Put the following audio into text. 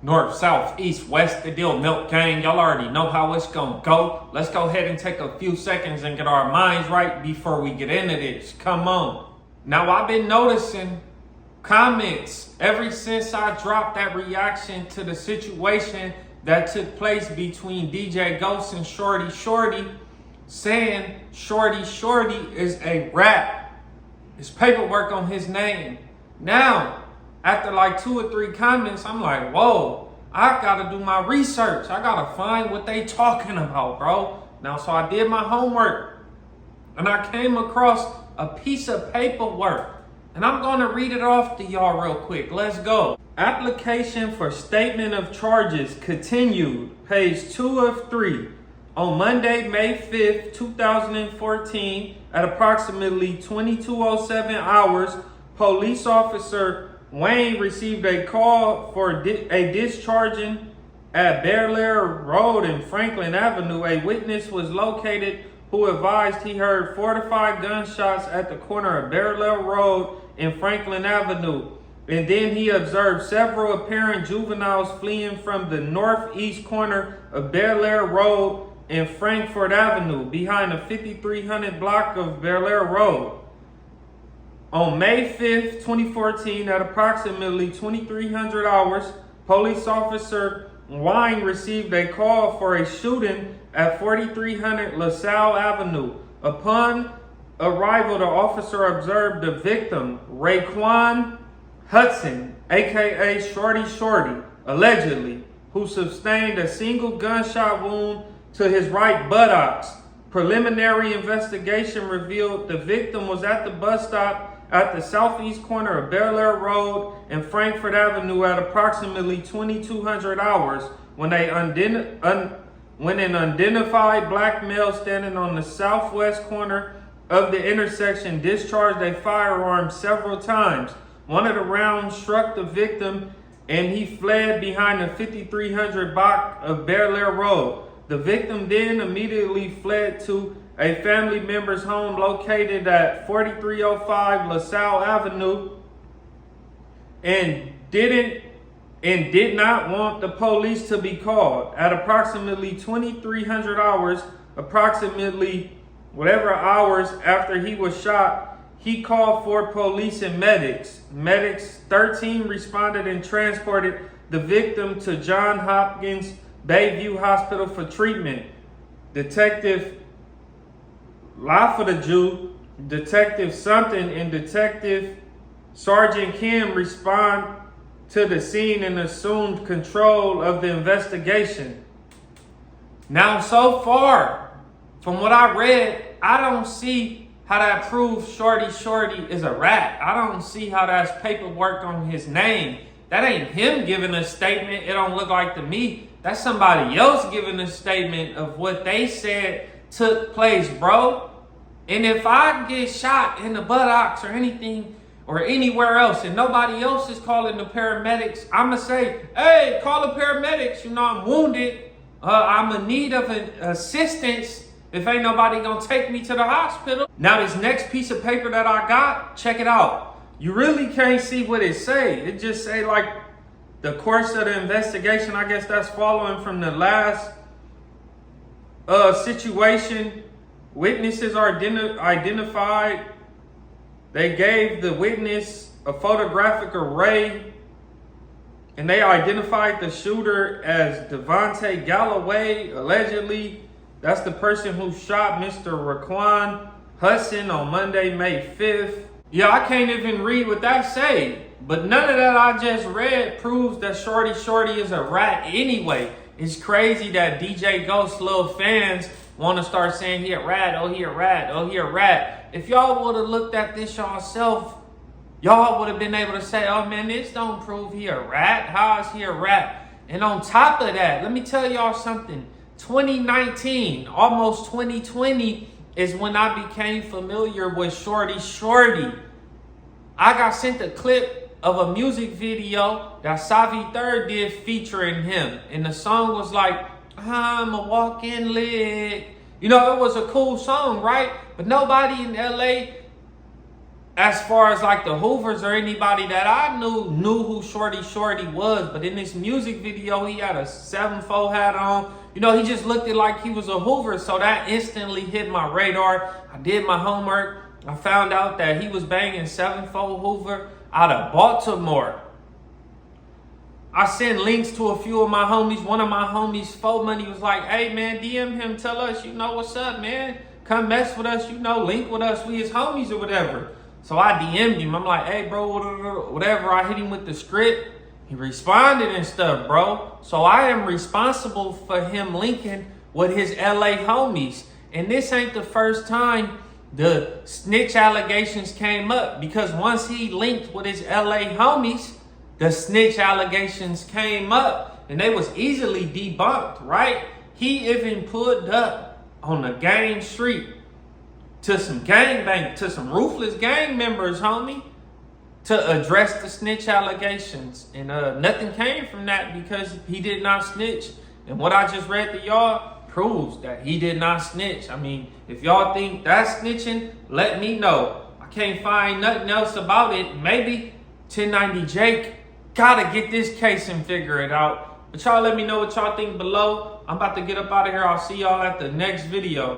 North, south, east, west, the deal, milk gang. Y'all already know how it's gonna go. Let's go ahead and take a few seconds and get our minds right before we get into this. Come on. Now, I've been noticing comments ever since I dropped that reaction to the situation that took place between DJ Ghost and Shordie, saying Shordie is a rat. There's paperwork on his name. Now, after like 2 or 3 comments, I'm like, whoa, I gotta do my research. I gotta find what they talking about, bro. Now, so I did my homework and I came across a piece of paperwork and I'm gonna read it off to y'all real quick. Let's go. Application for statement of charges continued, page 2 of 3. On Monday, May 5th, 2014, at approximately 22:07 hours, police officer Wayne received a call for a discharging at Bel Air Road and Franklin Avenue. A witness was located who advised he heard 4 to 5 gunshots at the corner of Bel Air Road and Franklin Avenue. And then he observed several apparent juveniles fleeing from the northeast corner of Bel Air Road and Frankfort Avenue behind the 5300 block of Bel Air Road. On May 5th, 2014, at approximately 2300 hours, police officer Wine received a call for a shooting at 4300 LaSalle Avenue. Upon arrival, the officer observed the victim, Raekwon Hudson, aka Shordie, allegedly, who sustained a single gunshot wound to his right buttocks. Preliminary investigation revealed the victim was at the bus stop at the southeast corner of Bel Air Road and Frankfort Avenue at approximately 2200 hours when an unidentified black male standing on the southwest corner of the intersection discharged a firearm several times. One of the rounds struck the victim and he fled behind the 5300 block of Bel Air Road. The victim then immediately fled to a family member's home located at 4305 LaSalle Avenue and did not want the police to be called. At approximately 2300 hours, approximately whatever hours after he was shot, he called for police and medics. Medics 13 responded and transported the victim to Johns Hopkins Bayview Hospital for treatment. Detective Lafayette, Detective Something, and Detective Sergeant Kim respond to the scene and assumed control of the investigation. Now, so far, from what I read, I don't see how that proves Shordie is a rat. I don't see how that's paperwork on his name. That ain't him giving a statement. It don't look like to me. That's somebody else giving a statement of what they said took place, bro. And if I get shot in the buttocks or anything or anywhere else and nobody else is calling the paramedics, I'ma say, hey, call the paramedics. You know, I'm wounded. I'm in need of assistance if ain't nobody gonna take me to the hospital. Now, this next piece of paper that I got, check it out. You really can't see what it say. It just say like the course of the investigation. I guess that's following from the last situation. Witnesses are identified. They gave the witness a photographic array and they identified the shooter as Devontae Galloway, allegedly. That's the person who shot Mr. Raekwon Hudson on Monday, May 5th. Yeah, I can't even read what that say. But none of that I just read proves that Shordie is a rat anyway. It's crazy that DJ Ghost's little fans want to start saying he a rat, oh he a rat, oh he a rat. If y'all would have looked at this yourself, y'all would have been able to say, oh man, this don't prove he a rat. How is he a rat? And on top of that, let me tell y'all something. 2019, almost 2020 is when I became familiar with Shordie. I got sent a clip of a music video that Savi Third did featuring him. And the song was like, I'm a walking lick. You know, it was a cool song, right? But nobody in LA as far as like the Hoovers or anybody that I knew who Shordie was. But in this music video, he had a 7-4 hat on. You know, he just looked like he was a Hoover. So that instantly hit my radar. I did my homework. I found out that he was banging 7-4 Hoover out of Baltimore. I sent links to a few of my homies. One of my homies, 4 Money, was like, hey man, DM him, tell us, you know, what's up, man. Come mess with us, you know, link with us, we his homies or whatever. So I DM'd him. I'm like, hey bro, whatever. I hit him with the script. He responded and stuff, bro. So I am responsible for him linking with his LA homies. And this ain't the first time the snitch allegations came up, because once he linked with his LA homies, the snitch allegations came up and they was easily debunked, right? He even pulled up on the gang street to some to some ruthless gang members, homie, to address the snitch allegations. And nothing came from that because he did not snitch. And what I just read to y'all proves that he did not snitch. I mean, if y'all think that's snitching, let me know. I can't find nothing else about it. Maybe 1090 Jake gotta get this case and figure it out. But y'all let me know what y'all think below. I'm about to get up out of here. I'll see y'all at the next video.